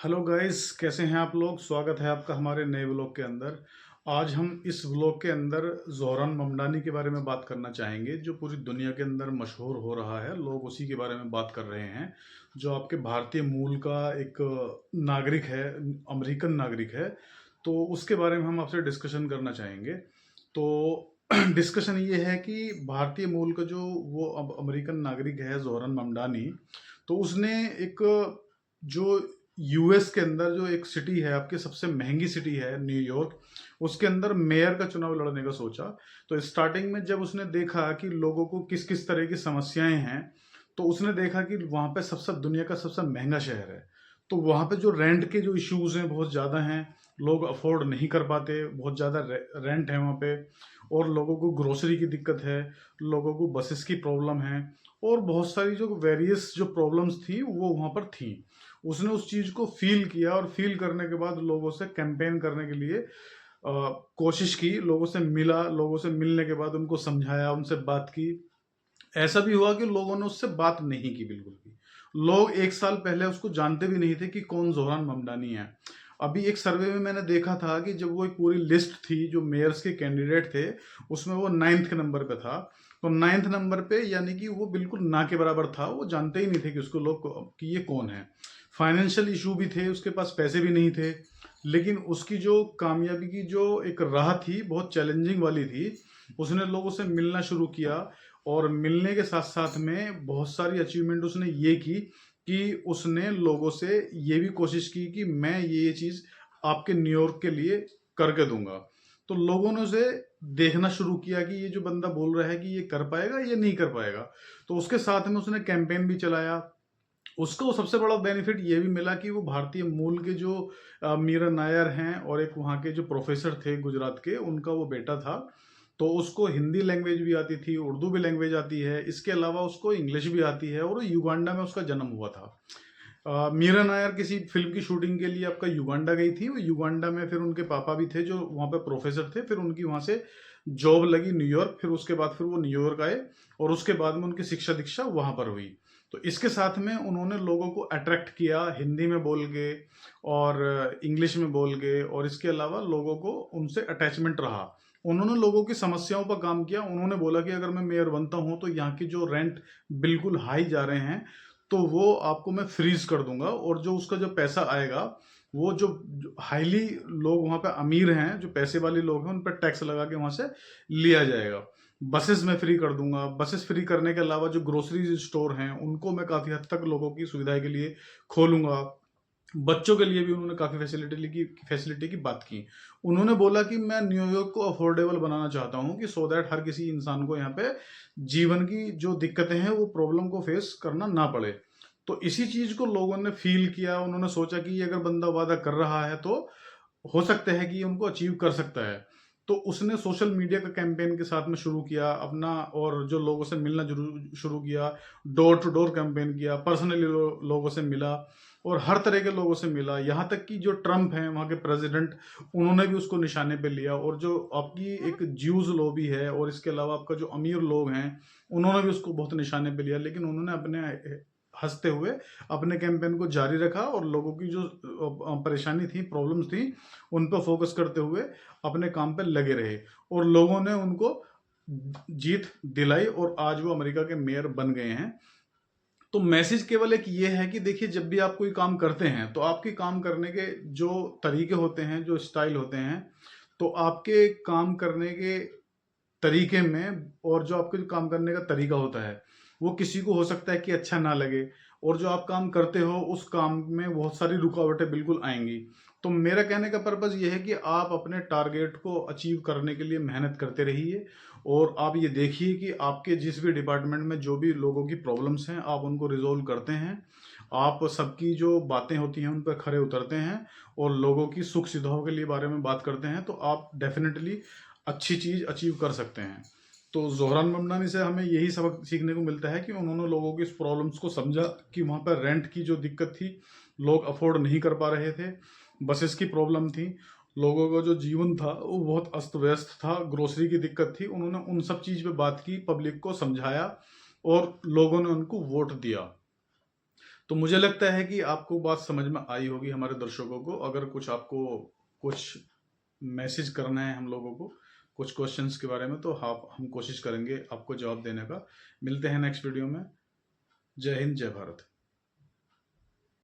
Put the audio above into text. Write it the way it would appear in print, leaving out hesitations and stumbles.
Hello guys, कैसे हैं आप लोग। स्वागत है आपका हमारे नए व्लॉग के अंदर। आज हम इस व्लॉग के अंदर ज़ोहरान ममदानी के बारे में बात करना चाहेंगे, जो पूरी दुनिया के अंदर मशहूर हो रहा है। लोग उसी के बारे में बात कर रहे हैं, जो आपके भारतीय मूल का एक नागरिक है, अमेरिकन नागरिक है। तो उसके बारे में हम आपसे डिस्कशन करना चाहेंगे। तो डिस्कशन ये है कि भारतीय मूल का जो वो अब अमेरिकन नागरिक है ज़ोहरान ममदानी, तो उसने एक जो यूएस के अंदर जो एक सिटी है, आपकी सबसे महंगी सिटी है न्यूयॉर्क, उसके अंदर मेयर का चुनाव लड़ने का सोचा। तो स्टार्टिंग में जब उसने देखा कि लोगों को किस किस तरह की समस्याएं हैं, तो उसने देखा कि वहाँ पे सबसे दुनिया का सबसे महंगा शहर है। तो वहाँ पे जो रेंट के जो इश्यूज हैं बहुत ज़्यादा हैं, लोग अफोर्ड नहीं कर पाते, बहुत ज़्यादा रेंट है वहाँ पे। और लोगों को ग्रोसरी की दिक्कत है, लोगों को बसेस की प्रॉब्लम है, और बहुत सारी जो वेरियस जो प्रॉब्लम्स थी वो वहाँ पर थी। उसने उस चीज को फील किया, और फील करने के बाद लोगों से कैंपेन करने के लिए कोशिश की, लोगों से मिला, लोगों से मिलने के बाद उनको समझाया, उनसे बात की। ऐसा भी हुआ कि लोगों ने उससे बात नहीं की बिल्कुल भी। लोग एक साल पहले उसको जानते भी नहीं थे कि कौन ज़ोहरान ममदानी है। अभी एक सर्वे में मैंने देखा था कि जब वो एक पूरी लिस्ट थी जो मेयर्स के कैंडिडेट थे, उसमें वो 9th नंबर पे था। तो 9th नंबर पे, यानी कि वो बिल्कुल ना के बराबर था। वो जानते ही नहीं थे कि उसको लोग कि ये कौन है। फाइनेंशियल इशू भी थे, उसके पास पैसे भी नहीं थे। लेकिन उसकी जो कामयाबी की जो एक राह थी, बहुत चैलेंजिंग वाली थी। उसने लोगों से मिलना शुरू किया, और मिलने के साथ साथ में बहुत सारी अचीवमेंट उसने ये की कि उसने लोगों से ये भी कोशिश की कि मैं ये चीज़ आपके न्यूयॉर्क के लिए करके दूंगा। तो लोगों ने उसे देखना शुरू किया कि ये जो बंदा बोल रहा है कि ये कर पाएगा, ये नहीं कर पाएगा। तो उसके साथ में उसने कैंपेन भी चलाया। उसको सबसे बड़ा बेनिफिट ये भी मिला कि वो भारतीय मूल के जो मीरा नायर हैं, और एक वहाँ के जो प्रोफेसर थे गुजरात के, उनका वो बेटा था। तो उसको हिंदी लैंग्वेज भी आती थी, उर्दू भी लैंग्वेज आती है, इसके अलावा उसको इंग्लिश भी आती है, और वो युगांडा में उसका जन्म हुआ था। मीरा नायर किसी फिल्म की शूटिंग के लिए आपका युगांडा गई थी। वो युगांडा में फिर उनके पापा भी थे जो वहाँ पे प्रोफेसर थे, फिर उनकी वहाँ से जॉब लगी न्यूयॉर्क। फिर उसके बाद फिर वो न्यूयॉर्क आए, और उसके बाद में उनकी शिक्षा दीक्षा वहाँ पर हुई। तो इसके साथ में उन्होंने लोगों को अट्रैक्ट किया, हिंदी में बोल के और इंग्लिश में बोल के, और इसके अलावा लोगों को उनसे अटैचमेंट रहा। उन्होंने लोगों की समस्याओं पर काम किया। उन्होंने बोला कि अगर मैं मेयर बनता हूँ तो यहाँ की जो रेंट बिल्कुल हाई जा रहे हैं, तो वो आपको मैं फ्रीज कर दूंगा, और जो उसका जो पैसा आएगा, वो जो हाईली लोग वहाँ पे अमीर हैं, जो पैसे वाले लोग हैं, उन पर टैक्स लगा के वहाँ से लिया जाएगा। बसेस में फ्री कर दूंगा। बसेस फ्री करने के अलावा जो ग्रोसरी स्टोर हैं उनको मैं काफ़ी हद तक लोगों की सुविधा के लिए खोलूंगा। बच्चों के लिए भी उन्होंने काफ़ी फैसिलिटी की बात की। उन्होंने बोला कि मैं न्यूयॉर्क को अफोर्डेबल बनाना चाहता हूँ, कि सो दैट हर किसी इंसान को यहाँ पे जीवन की जो दिक्कतें हैं वो प्रॉब्लम को फेस करना ना पड़े। तो इसी चीज़ को लोगों ने फील किया। उन्होंने सोचा कि ये अगर बंदा वादा कर रहा है तो हो सकता है कि ये उनको अचीव कर सकता है। तो उसने सोशल मीडिया का कैंपेन के साथ में शुरू किया अपना, और जो लोगों से मिलना शुरू किया, डोर टू डोर कैंपेन किया, पर्सनली लोगों से मिला, और हर तरह के लोगों से मिला। यहाँ तक कि जो ट्रम्प हैं वहाँ के प्रेसिडेंट, उन्होंने भी उसको निशाने पे लिया। और जो आपकी एक ज्यूज लॉबी है, और इसके अलावा आपका जो अमीर लोग हैं, उन्होंने भी उसको बहुत निशाने पे लिया। लेकिन उन्होंने अपने हंसते हुए अपने कैंपेन को जारी रखा, और लोगों की जो परेशानी थी, प्रॉब्लम्स थी, उन पर फोकस करते हुए अपने काम पे लगे रहे। और लोगों ने उनको जीत दिलाई, और आज वो अमेरिका के मेयर बन गए हैं। तो मैसेज केवल एक ये है कि देखिए, जब भी आप कोई काम करते हैं तो आपके काम करने के जो तरीके होते हैं, जो स्टाइल होते हैं, तो आपके काम करने के तरीके में, और जो आपके काम करने का तरीका होता है, वो किसी को हो सकता है कि अच्छा ना लगे। और जो आप काम करते हो उस काम में बहुत सारी रुकावटें बिल्कुल आएंगी। तो मेरा कहने का पर्पज़ ये है कि आप अपने टारगेट को अचीव करने के लिए मेहनत करते रहिए, और आप ये देखिए कि आपके जिस भी डिपार्टमेंट में जो भी लोगों की प्रॉब्लम्स हैं, आप उनको रिजोल्व करते हैं। आप सबकी जो बातें होती हैं उन पर खरे उतरते हैं, और लोगों की सुख सुविधाओं के लिए बारे में बात करते हैं, तो आप डेफिनेटली अच्छी चीज़ अचीव कर सकते हैं। तो ज़ोहरान ममदानी से हमें यही सबक सीखने को मिलता है कि उन्होंने लोगों की इस प्रॉब्लम्स को समझा, कि वहाँ पर रेंट की जो दिक्कत थी, लोग अफोर्ड नहीं कर पा रहे थे, बसेस की प्रॉब्लम थी, लोगों का जो जीवन था वो बहुत अस्त व्यस्त था, ग्रोसरी की दिक्कत थी। उन्होंने उन सब चीज़ पे बात की, पब्लिक को समझाया, और लोगों ने उनको वोट दिया। तो मुझे लगता है कि आपको बात समझ में आई होगी हमारे दर्शकों को। अगर कुछ आपको कुछ मैसेज करना है हम लोगों को कुछ क्वेश्चंस के बारे में, तो हम कोशिश करेंगे आपको जवाब देने का। मिलते हैं नेक्स्ट वीडियो में। जय हिंद, जय भारत।